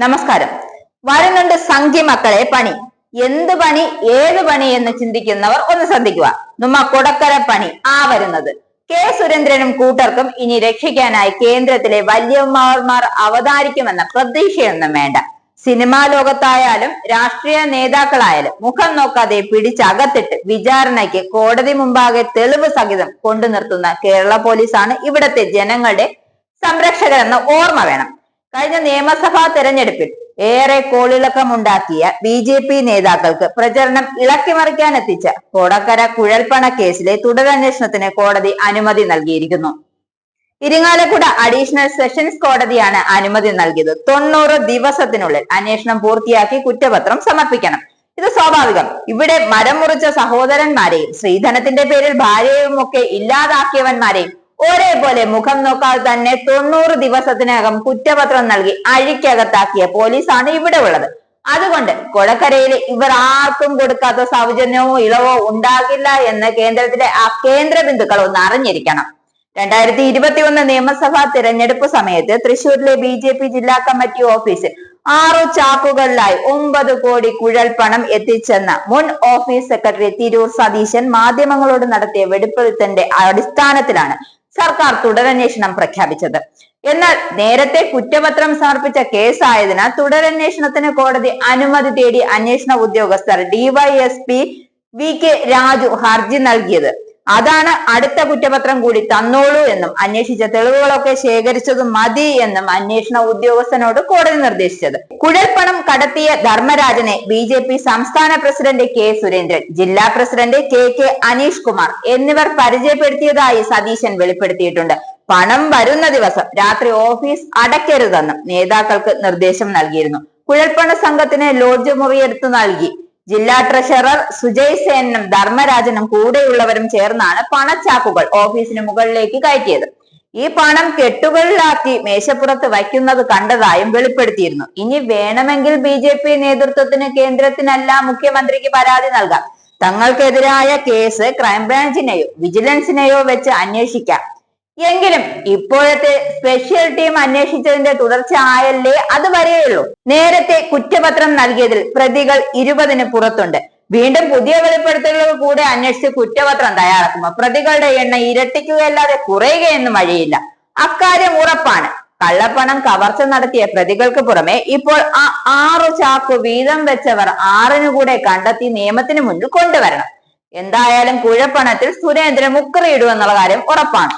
നമസ്കാരം. വരുന്നുണ്ട് സംഖ്യ മക്കളെ പണി. എന്ത് പണി, ഏത് പണി എന്ന് ചിന്തിക്കുന്നവർ ഒന്ന് ശ്രദ്ധിക്കുക. നമ്മ കൊടക്കര പണി വരുന്നത്. കെ സുരേന്ദ്രനും കൂട്ടർക്കും ഇനി രക്ഷിക്കാനായി കേന്ദ്രത്തിലെ വല്യമാർമാർ അവതാരിക്കുമെന്ന പ്രതീക്ഷയൊന്നും വേണ്ട. സിനിമാ ലോകത്തായാലും രാഷ്ട്രീയ നേതാക്കളായാലും മുഖം നോക്കാതെ പിടിച്ചകത്തിട്ട് വിചാരണയ്ക്ക് കോടതി മുമ്പാകെ തെളിവ് സഹിതം കൊണ്ടു നിർത്തുന്ന കേരള പോലീസാണ് ഇവിടത്തെ ജനങ്ങളുടെ സംരക്ഷകരെന്ന് ഓർമ്മ വേണം. കഴിഞ്ഞ നിയമസഭാ തെരഞ്ഞെടുപ്പിൽ ഏറെ കോളിളക്കമുണ്ടാക്കിയ BJP നേതാക്കൾക്ക് പ്രചരണം ഇളക്കിമറിക്കാൻ എത്തിച്ച കൊടക്കര കുഴൽപ്പണ കേസിലെ തുടരന്വേഷണത്തിന് കോടതി അനുമതി നൽകിയിരിക്കുന്നു. ഇരിങ്ങാലക്കുട അഡീഷണൽ സെഷൻസ് കോടതിയാണ് അനുമതി നൽകിയത്. 90 ദിവസത്തിനുള്ളിൽ അന്വേഷണം പൂർത്തിയാക്കി കുറ്റപത്രം സമർപ്പിക്കണം. ഇത് സ്വാഭാവികം. ഇവിടെ മരം മുറിച്ച സഹോദരന്മാരെയും ശ്രീധനത്തിന്റെ പേരിൽ ഭാര്യയും ഒക്കെ ഇല്ലാതാക്കിയവന്മാരെയും ഒരേപോലെ മുഖം നോക്കാതെ തന്നെ 90 ദിവസത്തിനകം കുറ്റപത്രം നൽകി അഴിക്കകത്താക്കിയ പോലീസാണ് ഇവിടെ ഉള്ളത്. അതുകൊണ്ട് കൊടക്കരയിലെ ഇവർ ആർക്കും കൊടുക്കാത്ത സൗജന്യമോ ഇളവോ ഉണ്ടാകില്ല എന്ന് കേന്ദ്രത്തിലെ കേന്ദ്ര ബിന്ദുക്കൾ ഒന്ന് അറിഞ്ഞിരിക്കണം. 2021 നിയമസഭാ തിരഞ്ഞെടുപ്പ് സമയത്ത് തൃശൂരിലെ BJP ജില്ലാ കമ്മിറ്റി ഓഫീസിൽ 6 ചാക്കുകളിലായി 9 കോടി കുഴൽപ്പണം എത്തിച്ചെന്ന മുൻ ഓഫീസ് സെക്രട്ടറി തിരൂർ സതീശൻ മാധ്യമങ്ങളോട് നടത്തിയ വെളിപ്പെടുത്തലിന്റെ അടിസ്ഥാനത്തിലാണ് സർക്കാർ തുടരന്വേഷണം പ്രഖ്യാപിച്ചത്. എന്നാൽ നേരത്തെ കുറ്റപത്രം സമർപ്പിച്ച കേസായതിനാൽ തുടരന്വേഷണത്തിന് കോടതി അനുമതി തേടി അന്വേഷണ ഉദ്യോഗസ്ഥർ DYSP VK രാജു ഹർജി നൽകിയത്. അതാണ് അടുത്ത കുറ്റപത്രം കൂടി തന്നോളൂ എന്നും അന്വേഷിച്ച തെളിവുകളൊക്കെ ശേഖരിച്ചതും മതി എന്നും അന്വേഷണ ഉദ്യോഗസ്ഥനോട് കോടതി നിർദ്ദേശിച്ചത്. കുഴൽപ്പണം കടത്തിയ ധർമ്മരാജനെ BJP സംസ്ഥാന പ്രസിഡന്റ് K സുരേന്ദ്രൻ, ജില്ലാ പ്രസിഡന്റ് KK അനീഷ് കുമാർ എന്നിവർ പരിചയപ്പെടുത്തിയതായി സതീശൻ വെളിപ്പെടുത്തിയിട്ടുണ്ട്. പണം വരുന്ന ദിവസം രാത്രി ഓഫീസ് അടയ്ക്കരുതെന്നും നേതാക്കൾക്ക് നിർദ്ദേശം നൽകിയിരുന്നു. കുഴൽപ്പണ സംഘത്തിന് ലോഡ്ജ് മുറിയെടുത്തു നൽകി. ജില്ലാ ട്രഷറർ സുജയ് സേനും ധർമ്മരാജനും കൂടെയുള്ളവരും ചേർന്നാണ് പണച്ചാക്കുകൾ ഓഫീസിന് മുകളിലേക്ക് കയറ്റിയത്. ഈ പണം കെട്ടുകളിലാക്കി മേശപ്പുറത്ത് വയ്ക്കുന്നത് കണ്ടതായും വെളിപ്പെടുത്തിയിരുന്നു. ഇനി വേണമെങ്കിൽ BJP നേതൃത്വത്തിന് കേന്ദ്രത്തിനല്ല മുഖ്യമന്ത്രിക്ക് പരാതി നൽകാം. തങ്ങൾക്കെതിരായ കേസ് ക്രൈംബ്രാഞ്ചിനെയോ വിജിലൻസിനെയോ വെച്ച് അന്വേഷിക്കാം. എങ്കിലും ഇപ്പോഴത്തെ സ്പെഷ്യൽ ടീം അന്വേഷിച്ചതിന്റെ തുടർച്ച ആയല്ലേ അത് വരെയുള്ളൂ. നേരത്തെ കുറ്റപത്രം നൽകിയതിൽ പ്രതികൾ 20-ന് പുറത്തുണ്ട്. വീണ്ടും പുതിയ വെളിപ്പെടുത്തലുകൾ കൂടെ അന്വേഷിച്ച് കുറ്റപത്രം തയ്യാറാക്കുമ്പോൾ പ്രതികളുടെ എണ്ണം ഇരട്ടിക്കുകയല്ലാതെ കുറയുകയെന്നും വഴിയില്ല. അക്കാര്യം ഉറപ്പാണ്. കള്ളപ്പണം കവർച്ച നടത്തിയ പ്രതികൾക്ക് പുറമെ ഇപ്പോൾ 6 ചാക്കു വീതം വെച്ചവർ 6-ന് കൂടെ കണ്ടെത്തി നിയമത്തിന് മുന്നിൽ കൊണ്ടുവരണം. എന്തായാലും കുഴൽപ്പണത്തിൽ സുരേന്ദ്രൻ മുക്കറിയിടുമെന്നുള്ള കാര്യം ഉറപ്പാണ്.